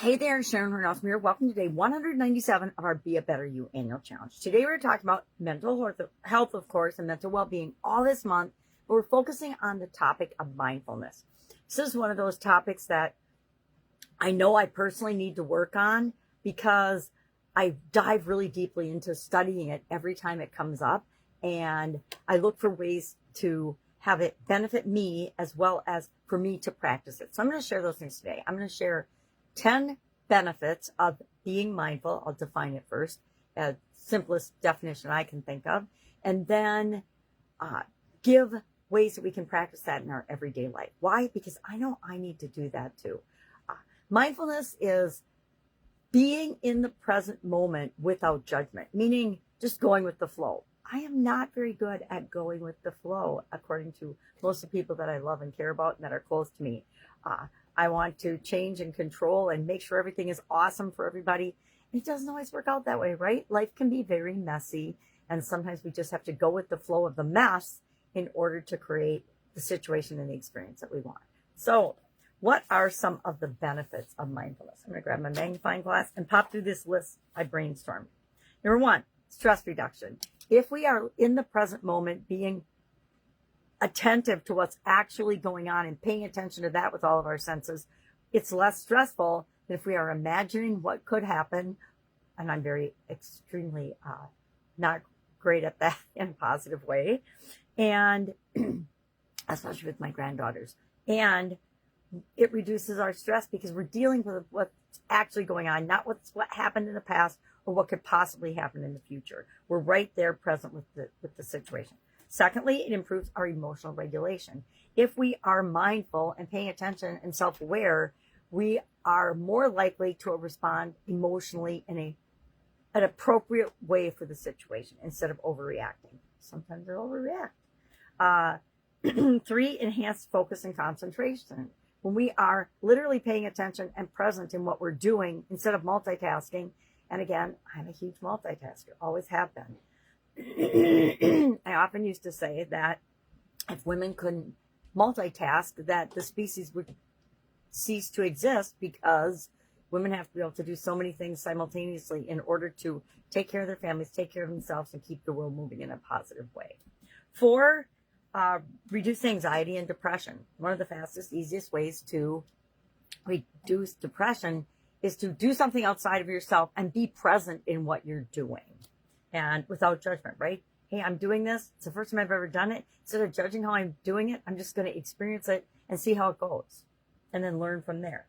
Hey there, Sharon Horne-Ellstrom here. Welcome to day 197 of our Be a Better You annual challenge. Today we're talking about mental health, of course, and mental well-being all this month, but we're focusing on the topic of mindfulness. This is one of those topics that I know I personally need to work on because I dive really deeply into studying it every time it comes up, and I look for ways to have it benefit me as well as for me to practice it. So I'm going to share those things today. I'm going to share 10 benefits of being mindful. I'll define it first, as simplest definition I can think of, and then give ways that we can practice that in our everyday life. Why? Because I know I need to do that too. Mindfulness is being in the present moment without judgment, meaning just going with the flow. I am not very good at going with the flow, according to most of the people that I love and care about and that are close to me. I want to change and control and make sure everything is awesome for everybody. It doesn't always work out that way, right? Life can be very messy, and sometimes we just have to go with the flow of the mess in order to create the situation and the experience that we want. So what are some of the benefits of mindfulness? I'm going to grab my magnifying glass and pop through this list I brainstormed. Number one, stress reduction. If we are in the present moment, being attentive to what's actually going on and paying attention to that with all of our senses, it's less stressful than if we are imagining what could happen. And I'm very extremely not great at that in a positive way, and especially with my granddaughters. And it reduces our stress because we're dealing with what's actually going on, not what happened in the past or what could possibly happen in the future. We're right there present with the situation. Secondly, it improves our emotional regulation. If we are mindful and paying attention and self-aware, we are more likely to respond emotionally in an appropriate way for the situation instead of overreacting. Sometimes I overreact. 3, enhanced focus and concentration. When we are literally paying attention and present in what we're doing instead of multitasking, and again, I'm a huge multitasker, always have been. I often used to say that if women couldn't multitask, that the species would cease to exist, because women have to be able to do so many things simultaneously in order to take care of their families, take care of themselves, and keep the world moving in a positive way. 4, reduce anxiety and depression. One of the fastest, easiest ways to reduce depression is to do something outside of yourself and be present in what you're doing. And without judgment, right? Hey, I'm doing this. It's the first time I've ever done it. Instead of judging how I'm doing it, I'm just going to experience it and see how it goes and then learn from there.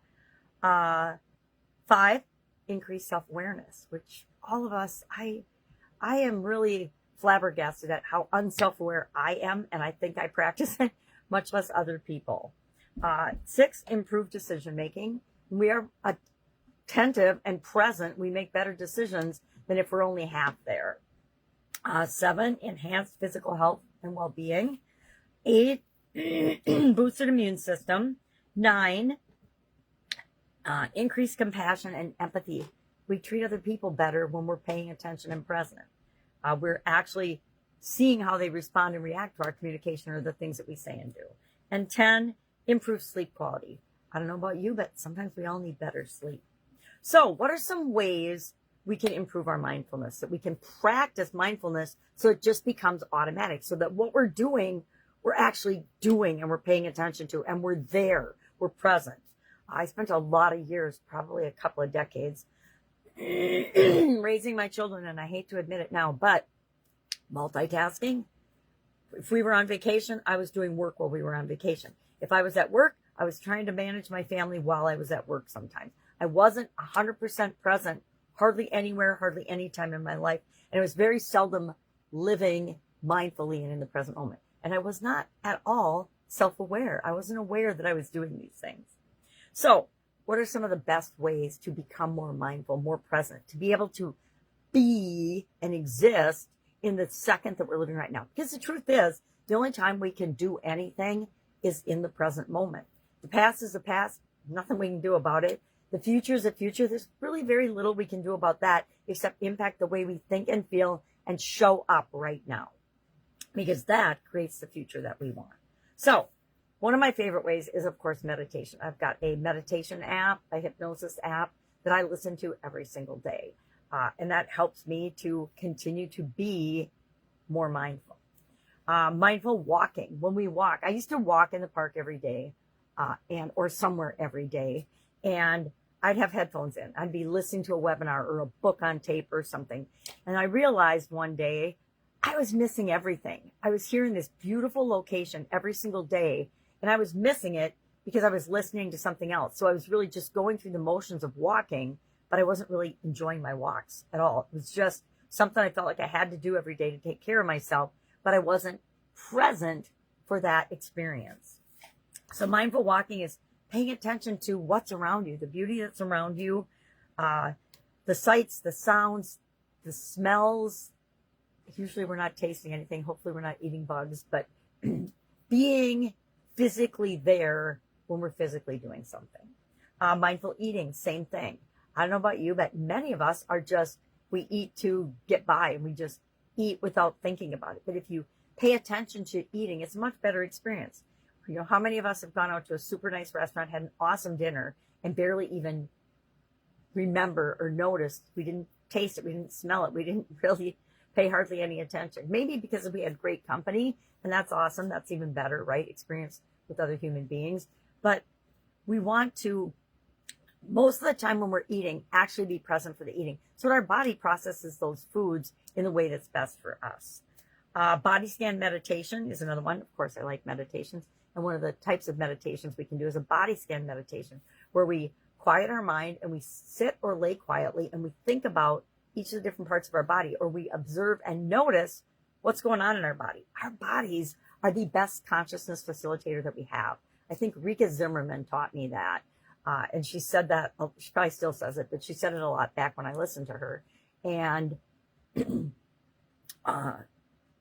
5, increase self-awareness, which all of us, I am really flabbergasted at how unself-aware I am, and I think I practice it, much less other people. 6, improve decision-making. We are attentive and present. We make better decisions than if we're only half there. 7, enhanced physical health and well-being. 8, boosted immune system. 9, increased compassion and empathy. We treat other people better when we're paying attention and present. We're actually seeing how they respond and react to our communication or the things that we say and do. And 10, improve sleep quality. I don't know about you, but sometimes we all need better sleep. So what are some ways we can improve our mindfulness, that we can practice mindfulness so it just becomes automatic, so that what we're doing, we're actually doing and we're paying attention to, and we're there, we're present. I spent a lot of years, probably a couple of decades, raising my children, and I hate to admit it now, but multitasking. If we were on vacation, I was doing work while we were on vacation. If I was at work, I was trying to manage my family while I was at work sometimes. I wasn't 100% present hardly anywhere, hardly any time in my life. And it was very seldom living mindfully and in the present moment. And I was not at all self-aware. I wasn't aware that I was doing these things. So what are some of the best ways to become more mindful, more present, to be able to be and exist in the second that we're living right now? Because the truth is, the only time we can do anything is in the present moment. The past is the past, nothing we can do about it. The future is the future. There's really very little we can do about that except impact the way we think and feel and show up right now, because that creates the future that we want. So one of my favorite ways is, of course, meditation. I've got a meditation app, a hypnosis app that I listen to every single day. And that helps me to continue to be more mindful. Mindful walking. When we walk, I used to walk in the park every day, or somewhere every day, and I'd have headphones in. I'd be listening to a webinar or a book on tape or something. And I realized one day I was missing everything. I was here in this beautiful location every single day, and I was missing it because I was listening to something else. So I was really just going through the motions of walking, but I wasn't really enjoying my walks at all. It was just something I felt like I had to do every day to take care of myself, but I wasn't present for that experience. So mindful walking is paying attention to what's around you, the beauty that's around you, the sights, the sounds, the smells. Usually we're not tasting anything. Hopefully we're not eating bugs, but being physically there when we're physically doing something. Mindful eating, same thing. I don't know about you, but many of us are just, we eat to get by and we just eat without thinking about it. But if you pay attention to eating, it's a much better experience. You know, how many of us have gone out to a super nice restaurant, had an awesome dinner, and barely even remember or noticed? We didn't taste it, we didn't smell it, we didn't really pay hardly any attention. Maybe because we had great company, and that's awesome. That's even better, right? Experience with other human beings. But we want to, most of the time when we're eating, actually be present for the eating, so that our body processes those foods in the way that's best for us. Body scan meditation is another one. Of course, I like meditations. And one of the types of meditations we can do is a body scan meditation, where we quiet our mind and we sit or lay quietly and we think about each of the different parts of our body, or we observe and notice what's going on in our body. Our bodies are the best consciousness facilitator that we have. I think Rika Zimmerman taught me that. And she said that, she probably still says it, but she said it a lot back when I listened to her. And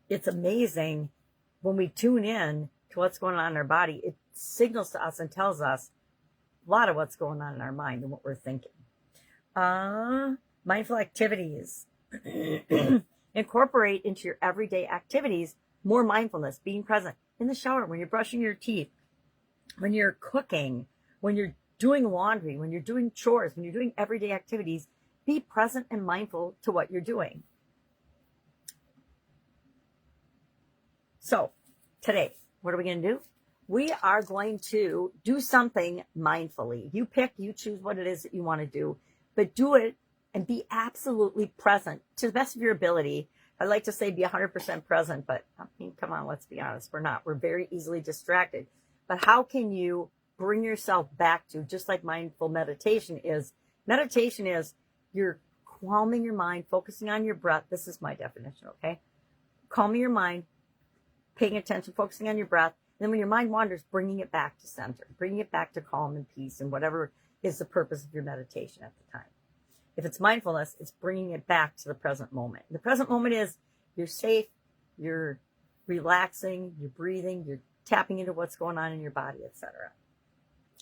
it's amazing when we tune in to what's going on in our body. It signals to us and tells us a lot of what's going on in our mind and what we're thinking. Mindful activities. Incorporate into your everyday activities more mindfulness, being present in the shower, when you're brushing your teeth, when you're cooking, when you're doing laundry, when you're doing chores, when you're doing everyday activities. Be present and mindful to what you're doing. So today, what are we going to do? We are going to do something mindfully. You pick, you choose what it is that you want to do, but do it and be absolutely present to the best of your ability. I like to say be 100% present, but I mean, come on, let's be honest. We're not. We're very easily distracted. But how can you bring yourself back to, just like mindful meditation is you're calming your mind, focusing on your breath. This is my definition, okay? Calming your mind, paying attention, focusing on your breath. And then when your mind wanders, bringing it back to center, bringing it back to calm and peace and whatever is the purpose of your meditation at the time. If it's mindfulness, it's bringing it back to the present moment. The present moment is you're safe, you're relaxing, you're breathing, you're tapping into what's going on in your body, etc.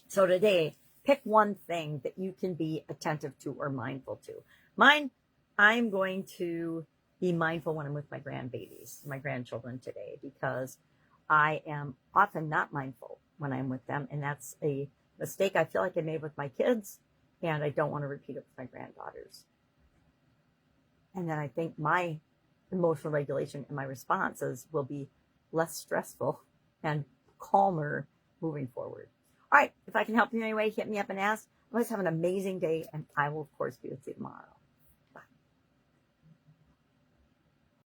So today, pick one thing that you can be attentive to or mindful to. Mine, I'm going to be mindful when I'm with my grandbabies, my grandchildren today, because I am often not mindful when I'm with them. And that's a mistake I feel like I made with my kids, and I don't want to repeat it with my granddaughters. And then I think my emotional regulation and my responses will be less stressful and calmer moving forward. All right, if I can help you in any way, hit me up and ask. Let's have an amazing day, and I will, of course, be with you tomorrow.